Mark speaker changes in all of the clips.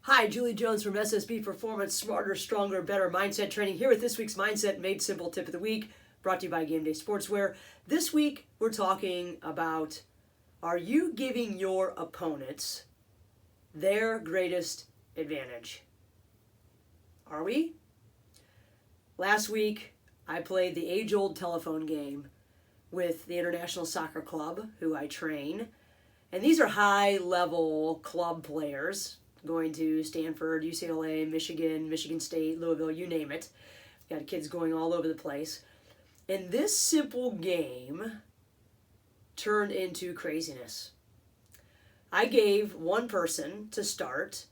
Speaker 1: Hi, Julie Jones from SSB Performance, Smarter, Stronger, Better Mindset Training, here with this week's Mindset Made Simple Tip of the Week, brought to you by Game Day Sportswear. This week, we're talking about, are you giving your opponents their greatest advantage? Are we? Last week, I played the age-old telephone game with the International Soccer Club, who I train. And these are high-level club players, going to Stanford, UCLA, Michigan, Michigan State, Louisville, you name it. Got kids going all over the place. And this simple game turned into craziness. I gave one person to start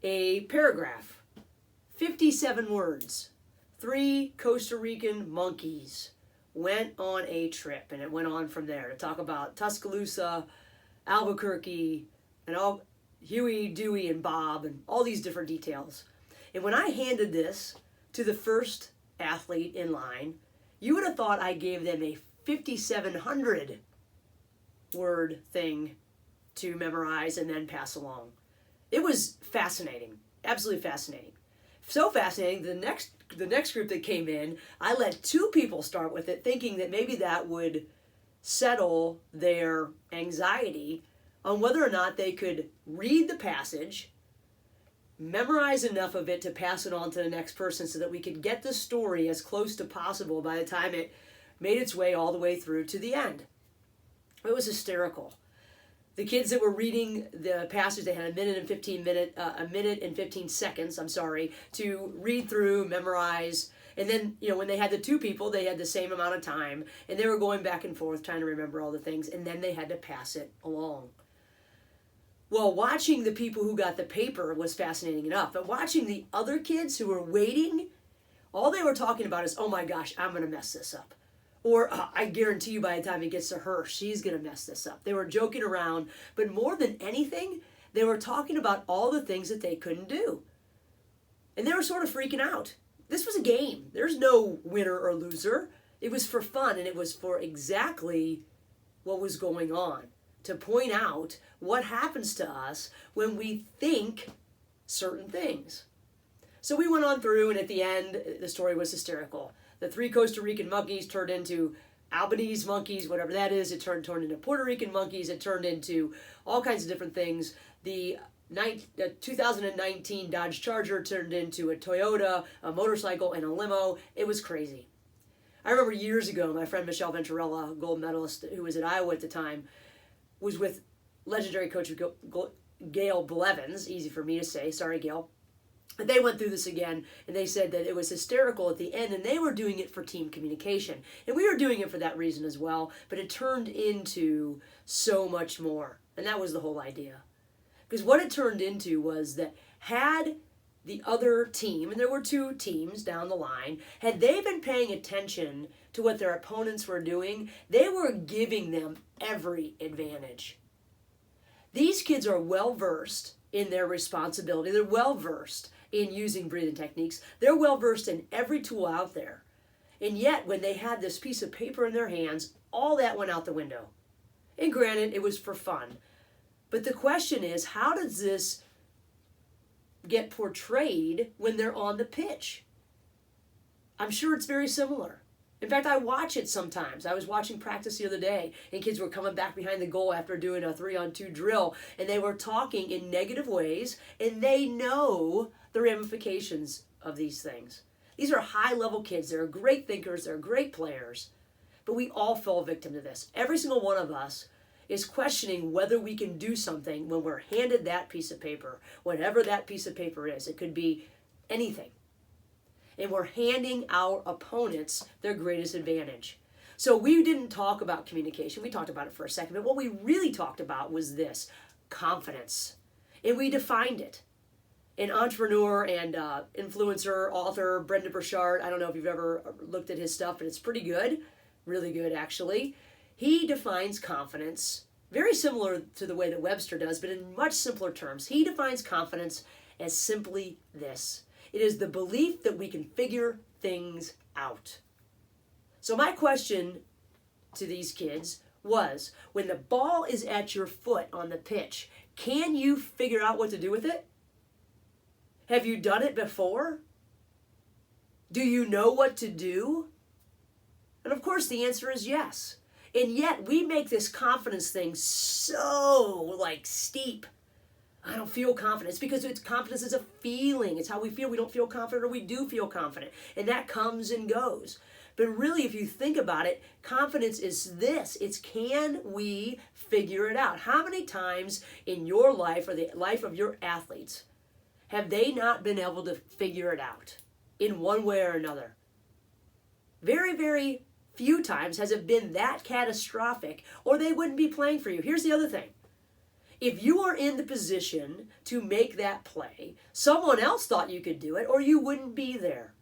Speaker 1: a paragraph, 57 words. 3 Costa Rican monkeys went on a trip, and it went on from there to talk about Tuscaloosa, Albuquerque, and all Huey, Dewey, and Bob, and all these different details. And when I handed this to the first athlete in line, you would have thought I gave them a 5,700 word thing to memorize and then pass along. It was fascinating, absolutely fascinating. So fascinating, the next group that came in, I let 2 people start with it, thinking that maybe that would settle their anxiety on whether or not they could read the passage, memorize enough of it to pass it on to the next person so that we could get the story as close to possible by the time it made its way all the way through to the end. It was hysterical. The kids that were reading the passage, they had a minute and 15 seconds, to read through, memorize. And then, when they had the 2 people, they had the same amount of time, and they were going back and forth trying to remember all the things, and then they had to pass it along. Well, watching the people who got the paper was fascinating enough, but watching the other kids who were waiting, all they were talking about is, oh my gosh, I'm going to mess this up. Or I guarantee you by the time it gets to her, she's going to mess this up. They were joking around, but more than anything, they were talking about all the things that they couldn't do. And they were sort of freaking out. This was a game. There's no winner or loser. It was for fun, and it was for exactly what was going on, to point out what happens to us when we think certain things. So we went on through, and at the end, the story was hysterical. The 3 Costa Rican monkeys turned into Albanese monkeys, whatever that is. It turned into Puerto Rican monkeys. It turned into all kinds of different things. The 2019 Dodge Charger turned into a Toyota, a motorcycle, and a limo. It was crazy. I remember years ago, my friend Michelle Venturella, gold medalist who was at Iowa at the time, was with legendary coach Gail Blevins. Easy for me to say. Sorry, Gail. But they went through this again, and they said that it was hysterical at the end, and they were doing it for team communication. And we were doing it for that reason as well, but it turned into so much more. And that was the whole idea. Because what it turned into was that had the other team, and there were 2 teams down the line, had they been paying attention to what their opponents were doing, they were giving them every advantage. These kids are well-versed in their responsibility. They're well-versed in using breathing techniques. They're well-versed in every tool out there. And yet, when they had this piece of paper in their hands, all that went out the window. And granted, it was for fun. But the question is, how does this get portrayed when they're on the pitch? I'm sure it's very similar. In fact, I watch it sometimes. I was watching practice the other day, and kids were coming back behind the goal after doing a 3-on-2 drill, and they were talking in negative ways, and they know the ramifications of these things. These are high-level kids. They're great thinkers. They're great players. But we all fall victim to this. Every single one of us is questioning whether we can do something when we're handed that piece of paper, whatever that piece of paper is. It could be anything. And we're handing our opponents their greatest advantage. So we didn't talk about communication. We talked about it for a second, but what we really talked about was this, confidence. And we defined it. An entrepreneur and influencer, author, Brendon Burchard, I don't know if you've ever looked at his stuff, but it's pretty good, really good actually. He defines confidence very similar to the way that Webster does, but in much simpler terms. He defines confidence as simply this. It is the belief that we can figure things out. So my question to these kids was, when the ball is at your foot on the pitch, can you figure out what to do with it? Have you done it before? Do you know what to do? And of course the answer is yes. And yet we make this confidence thing so steep. I don't feel confident. It's because confidence is a feeling. It's how we feel. We don't feel confident or we do feel confident. And that comes and goes. But really, if you think about it, confidence is this. It's can we figure it out? How many times in your life or the life of your athletes have they not been able to figure it out in one way or another? Very, very few times has it been that catastrophic, or they wouldn't be playing for you. Here's the other thing. If you are in the position to make that play, someone else thought you could do it, or you wouldn't be there.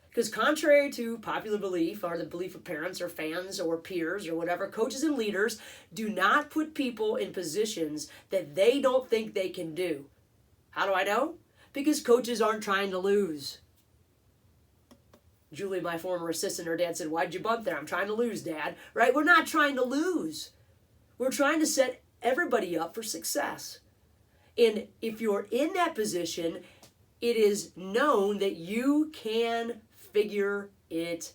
Speaker 1: Because contrary to popular belief, or the belief of parents or fans or peers or whatever, coaches and leaders do not put people in positions that they don't think they can do. How do I know? Because coaches aren't trying to lose. Julie, my former assistant, her dad said, "Why'd you bunt there?" "I'm trying to lose, Dad." Right? We're not trying to lose. We're trying to set everybody up for success. And if you're in that position, it is known that you can figure it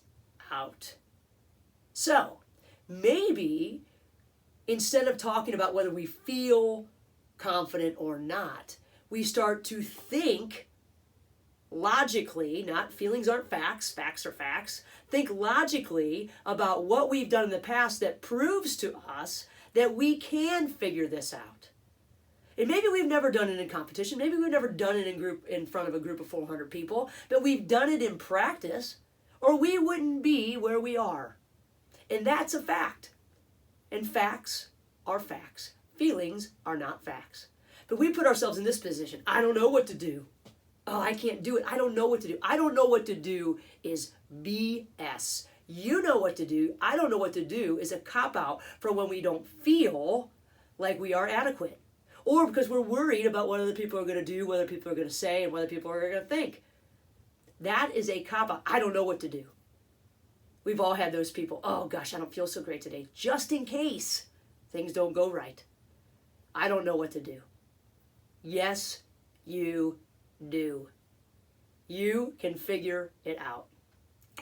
Speaker 1: out. So maybe instead of talking about whether we feel confident or not, we start to think logically, not feelings aren't facts, facts are facts. Think logically about what we've done in the past that proves to us that we can figure this out. And maybe we've never done it in competition. Maybe we've never done it in front of a group of 400 people, but we've done it in practice, or we wouldn't be where we are. And that's a fact. And facts are facts. Feelings are not facts. But we put ourselves in this position. I don't know what to do. Oh, I can't do it. I don't know what to do. I don't know what to do is BS. You know what to do. I don't know what to do is a cop-out for when we don't feel like we are adequate. Or because we're worried about what other people are going to do, what other people are going to say, and what other people are going to think. That is a cop-out. I don't know what to do. We've all had those people. Oh gosh, I don't feel so great today. Just in case things don't go right. I don't know what to do. Yes, you do. You can figure it out.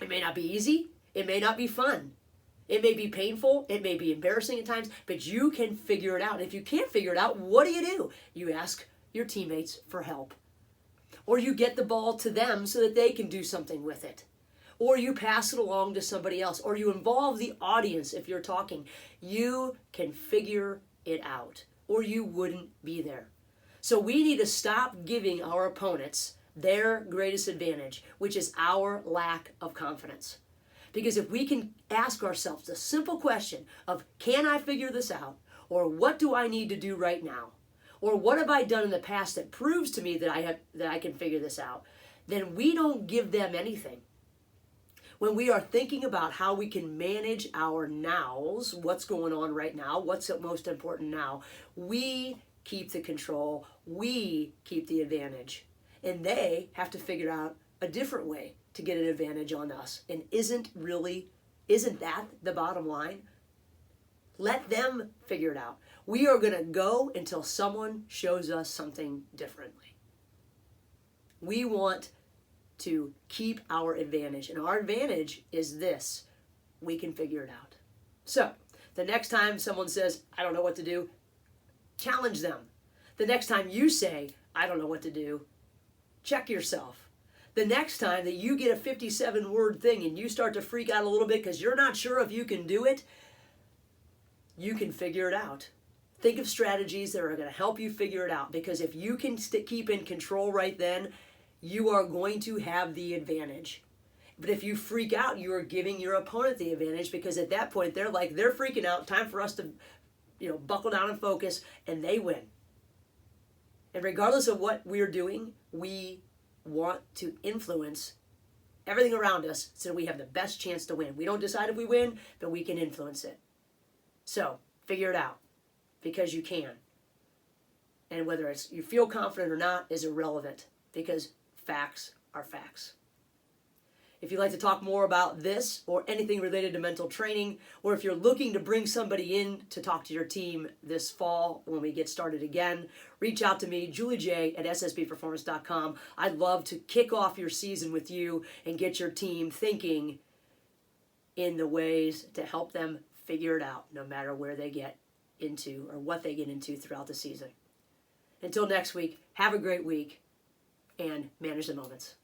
Speaker 1: It may not be easy. It may not be fun. It may be painful. It may be embarrassing at times, but you can figure it out. And if you can't figure it out, what do? You ask your teammates for help. Or you get the ball to them so that they can do something with it. Or you pass it along to somebody else. Or you involve the audience if you're talking. You can figure it out, or you wouldn't be there. So we need to stop giving our opponents their greatest advantage, which is our lack of confidence. Because if we can ask ourselves the simple question of, can I figure this out? Or what do I need to do right now? Or what have I done in the past that proves to me that I can figure this out? Then we don't give them anything. When we are thinking about how we can manage our nows, what's going on right now, what's most important now, we keep the control, we keep the advantage. And they have to figure out a different way to get an advantage on us. And isn't that the bottom line? Let them figure it out. We are going to go until someone shows us something differently. We want to keep our advantage. And our advantage is this. We can figure it out. So, the next time someone says, I don't know what to do, challenge them. The next time you say, I don't know what to do, check yourself. The next time that you get a 57-word thing and you start to freak out a little bit because you're not sure if you can do it, you can figure it out. Think of strategies that are going to help you figure it out, because if you can keep in control right then, you are going to have the advantage. But if you freak out, you are giving your opponent the advantage, because at that point they're freaking out. Time for us to, buckle down and focus, and they win. And regardless of what we're doing, we want to influence everything around us so we have the best chance to win. We don't decide if we win, but we can influence it. So figure it out, because you can. And whether you feel confident or not is irrelevant, because facts are facts. If you'd like to talk more about this or anything related to mental training, or if you're looking to bring somebody in to talk to your team this fall when we get started again, reach out to me, juliej@ssbperformance.com. I'd love to kick off your season with you and get your team thinking in the ways to help them figure it out no matter where they get into or what they get into throughout the season. Until next week, have a great week and manage the moments.